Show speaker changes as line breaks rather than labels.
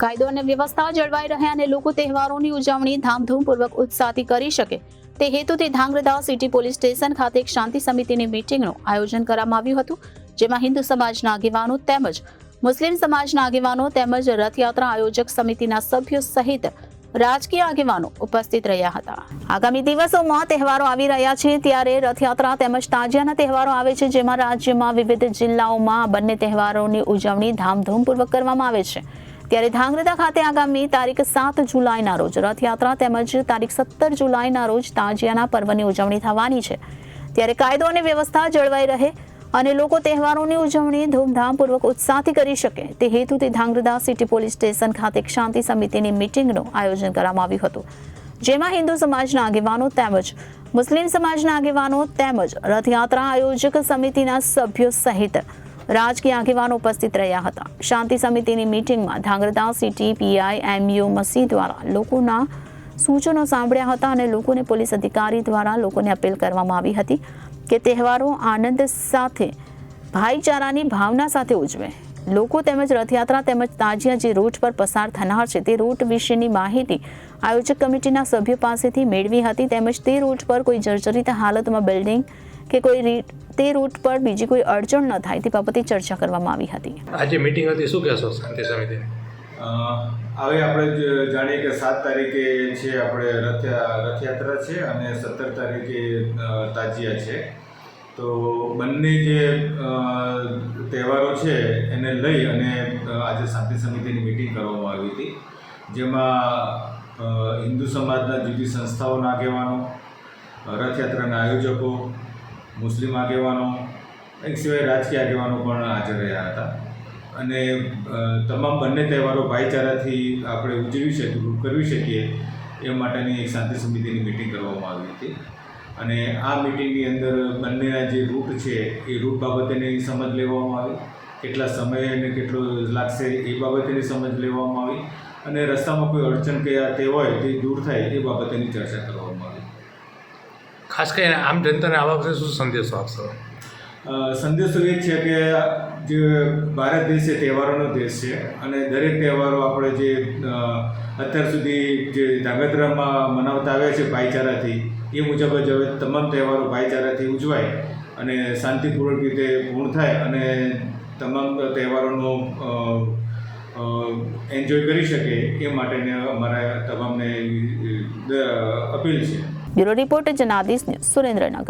કાયદો અને વ્યવસ્થા જળવાઈ રહે અને લોકો તહેવારોની ઉજવણી ધામધૂમપૂર્વક ઉત્સાહથી કરી શકે તે હેતુથી ધાંગધ્રા સિટી પોલીસ સ્ટેશન ખાતે એક શાંતિ સમિતિની મીટિંગનું આયોજન કરવામાં આવ્યું હતું, જેમાં હિન્દુ સમાજના આગેવાનો તેમજ મુસ્લિમ સમાજના આગેવાનો તેમજ રથયાત્રા આયોજક સમિતિના સભ્યો સહિત રાજકીય આગેવાનો ઉપસ્થિત રહ્યા હતા। આગામી દિવસોમાં તહેવારો આવી રહ્યા છે ત્યારે રથયાત્રા તેમજ તાજિયાના તહેવારો આવે છે, જેમાં રાજ્યમાં વિવિધ જિલ્લાઓમાં બંને તહેવારોની ઉજવણી ધામધૂમપૂર્વક કરવામાં આવે છે। ત્યારે ધાંગધ્રા ખાતે આગામી તારીખ 7 જુલાઈના રોજ રથયાત્રા તેમજ તારીખ 17 જુલાઈના રોજ તાજિયાના પર્વની ઉજવણી થવાની છે। ત્યારે કાયદો અને વ્યવસ્થા જળવાઈ રહે અને લોકો તહેવારોની ઉજવણી ધૂમધામપૂર્વક ઉત્સાહથી કરી શકે તે હેતુથી ધાંગધ્રા સિટી પોલીસ સ્ટેશન ખાતે એક શાંતિ સમિતિની મીટિંગનું આયોજન કરવામાં આવ્યું હતું, જેમાં હિન્દુ સમાજના આગેવાનો તેમજ મુસ્લિમ સમાજના આગેવાનો તેમજ રથયાત્રા આયોજક સમિતિના સભ્યો સહિત રાજકીય આગેવાનો ઉપસ્થિત રહ્યા હતા। શાંતિ સમિતિની મીટિંગમાં ધાંગધ્રા સિટી પીઆઈ એમયુ મસી દ્વારા લોકોના સૂચનો સાંભળ્યા હતા અને લોકોને પોલીસ અધિકારી દ્વારા લોકોને અપીલ કરવામાં આવી હતી કે તહેવારો આનંદ સાથે ભાઈચારાની ભાવના સાથે ઉજવે। લોકો તેમજ રથયાત્રા તેમજ તાજિયા જે રૂટ પર પસાર થનાર છે તે રૂટ વિશેની માહિતી આયોજક કમિટીના સભ્યો પાસેથી મેળવી હતી, તેમજ તે રૂટ પર કોઈ જર્જરિત હાલતમાં બિલ્ડિંગ કે કોઈ તે રૂટ પર બીજી કોઈ અડચણ ન થાય તે બાબતે ચર્ચા કરવામાં આવી હતી।
આજે મીટિંગ હતી, શું કહેશો શાંતિ સમિતિની?
હવે આપણે જાણીએ કે 7 તારીખે છે આપણે રથયાત્રા છે અને 17 તારીખે તાજિયા છે। તો બંને જે તહેવારો છે એને લઈ અને આજે શાંતિ સમિતિની મીટિંગ કરવામાં આવી હતી, જેમાં હિન્દુ સમાજના જુદી સંસ્થાઓના આગેવાનો, રથયાત્રાના આયોજકો, મુસ્લિમ આગેવાનો એક સિવાય રાજકીય આગેવાનો પણ હાજર રહ્યા હતા અને તમામ બંને તહેવારો ભાઈચારાથી આપણે ઉજવી શકીએ, કરવી શકીએ એ માટેની એક શાંતિ સમિતિની મીટિંગ કરવામાં આવી હતી અને આ મીટિંગની અંદર બંનેના જે રૂટ છે એ રૂટ બાબતેની સમજ લેવામાં આવી, કેટલા સમય અને કેટલો લાગશે એ બાબતેની સમજ લેવામાં આવી અને રસ્તામાં કોઈ અડચણ કે તે હોય તે દૂર થાય એ બાબતેની ચર્ચા કરવામાં આવી।
ખાસ કરીને આમ જનતાને આ વખતે શું સંદેશો આપશો?
સંદેશો એ છે કે જે ભારત દેશ છે તહેવારોનો દેશ છે અને દરેક તહેવારો આપણે જે અત્યાર સુધી જે ધાંગધ્રામાં મનાવતા આવ્યા છે ભાઈચારાથી, એ મુજબ જ હવે તમામ તહેવારો ભાઈચારાથી ઉજવાય અને શાંતિપૂર્વક રીતે પૂર્ણ થાય અને તમામ તહેવારોનો એન્જોય કરી શકે એ માટેને અમારા તમામને અપીલ છે।
Bureau report Janadesh news, Surendranagar.